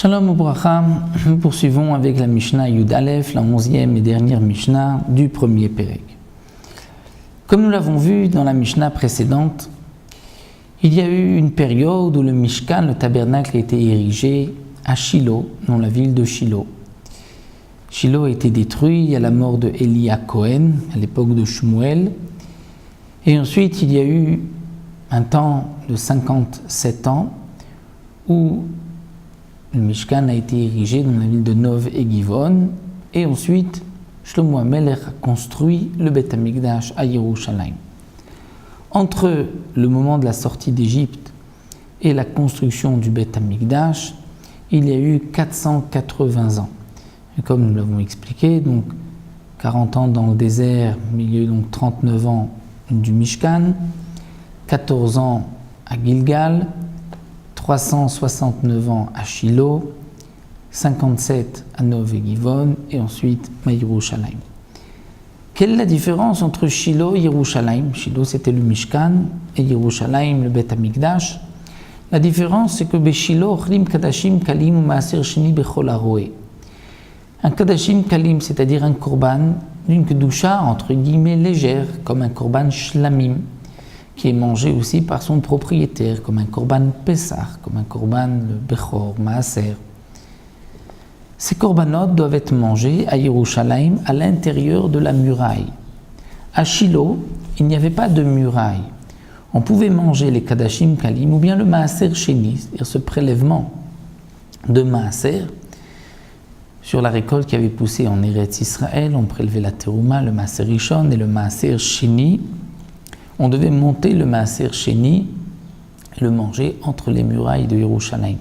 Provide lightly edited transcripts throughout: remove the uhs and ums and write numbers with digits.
Shalom Ubracha, nous poursuivons avec la Mishnah Yud Aleph, la 11e et dernière Mishnah du premier Pérek. Comme nous l'avons vu dans la Mishnah précédente, il y a eu une période où le Mishkan, le tabernacle, a été érigé à Shilo, dans la ville de Shilo. Shilo a été détruit à la mort de Eli HaKohen, à l'époque de Shmuel. Et ensuite, il y a eu un temps de 57 ans où le Mishkan a été érigé dans la ville de Nov et Givon. Et ensuite, Shlomo HaMelech a construit le Beth HaMikdash à Yerushalayim. Entre le moment de la sortie d'Égypte et la construction du Beth HaMikdash, il y a eu 480 ans. Et comme nous l'avons expliqué, donc 40 ans dans le désert, milieu donc 39 ans du Mishkan, 14 ans à Gilgal, 369 ans à Shilo, 57 à Nov et Givon, et ensuite à Yerushalayim. Quelle est la différence entre Shilo et Yerushalayim? Shilo c'était le Mishkan et Yerushalayim le Beth HaMikdash. La différence c'est que Beshilo Chlim Kadashim Kalim ou Maaser Sheni Bechol Haroé. Un Kadashim Kalim, c'est-à-dire un korban d'une kedusha entre guillemets légère, comme un korban Shlamim, qui est mangé aussi par son propriétaire, comme un korban Pessah, comme un korban le Bechor, Maaser. Ces corbanotes doivent être mangés à Yerushalayim, à l'intérieur de la muraille. À Shilo, il n'y avait pas de muraille. On pouvait manger les Kadashim Kalim ou bien le Maaser Sheni, c'est-à-dire ce prélèvement de Maaser. Sur la récolte qui avait poussé en Eretz Israël, on prélevait la Terouma, le Maaser Rishon et le Maaser Sheni. On devait monter le Maaser Sheni et le manger entre les murailles de Yerushalayim.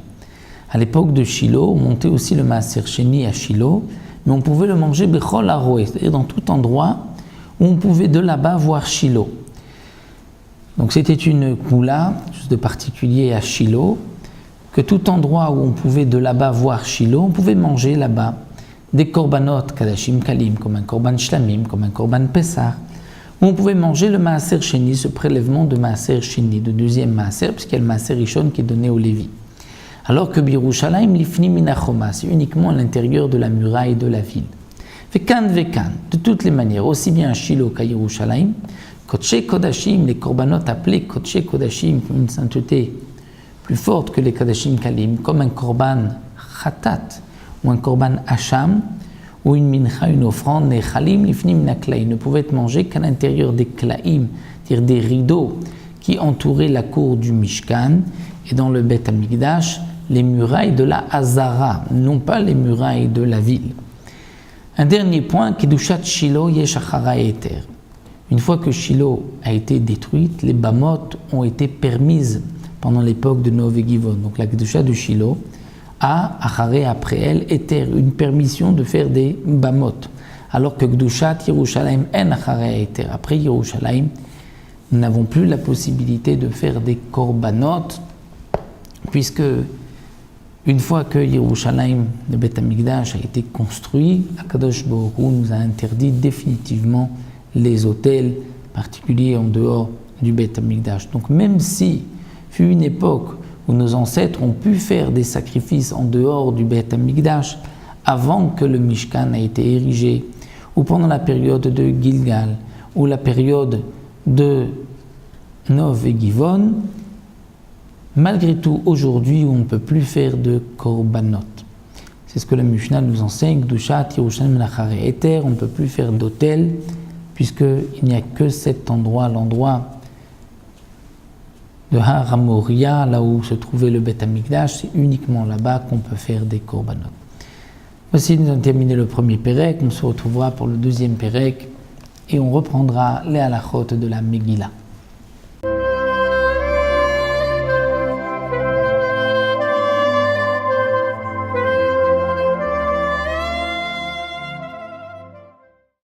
À l'époque de Shilo, on montait aussi le Maaser Sheni à Shilo, mais on pouvait le manger Bechol Haroé, c'est-à-dire dans tout endroit où on pouvait de là-bas voir Shilo. Donc c'était une koula, chose de particulier à Shilo, que tout endroit où on pouvait de là-bas voir Shilo, on pouvait manger là-bas des korbanot Kadashim Kalim, comme un korban Shlamim, comme un korban Pessah, où on pouvait manger le Maaser Sheni, ce prélèvement de Maaser Sheni, de deuxième Maaser, puisqu'il y a le Maaser Rishon qui est donné au Lévi. Alors que Yerushalayim Lifni Minachoma, c'est uniquement à l'intérieur de la muraille de la ville. Vekan, de toutes les manières, aussi bien à Shilo qu'à Yerushalayim, Kodshe Kodashim, les korbanot appelés Kodshe Kodashim, qui ont une sainteté plus forte que les Kadashim Kalim, comme un korban Khatat ou un korban Hacham, ou une mincha, une offrande, les Chalim Lifni Minaklaim, ne pouvaient être mangés qu'à l'intérieur des Klaim, c'est-à-dire des rideaux qui entouraient la cour du Mishkan, et dans le Beth HaMikdash, les murailles de la Hazara, non pas les murailles de la ville. Un dernier point, Kedushat Shilo Yesh Achara Eter. Une fois que Shilo a été détruite, les Bamot ont été permises pendant l'époque de Nov et Givon. Donc la Kedusha de Shilo a, Acharé après elle, Eter, une permission de faire des Bamot. Alors que Kedushat Yerushalayim en Acharé Eter. Après Yerushalayim, nous n'avons plus la possibilité de faire des korbanot, puisque une fois que Yerushalayim, le Beth HaMikdash, a été construit, Akadosh Baruch Hu nous a interdit définitivement les autels particuliers en dehors du Beth HaMikdash. Donc même si fut une époque où nos ancêtres ont pu faire des sacrifices en dehors du Beth HaMikdash avant que le Mishkan ait été érigé, ou pendant la période de Gilgal, ou la période de Nov et Givon, malgré tout, aujourd'hui, on ne peut plus faire de korbanot. C'est ce que la Mishnah nous enseigne, Kedushat Yerushalayim Acharé Eter, on ne peut plus faire d'autel, puisqu'il n'y a que cet endroit, l'endroit de Har HaMoria, là où se trouvait le Beth HaMikdash, c'est uniquement là-bas qu'on peut faire des korbanot. Voici, nous avons terminé le premier Pérek, on se retrouvera pour le deuxième Pérek, et on reprendra les halachot de la Megillah.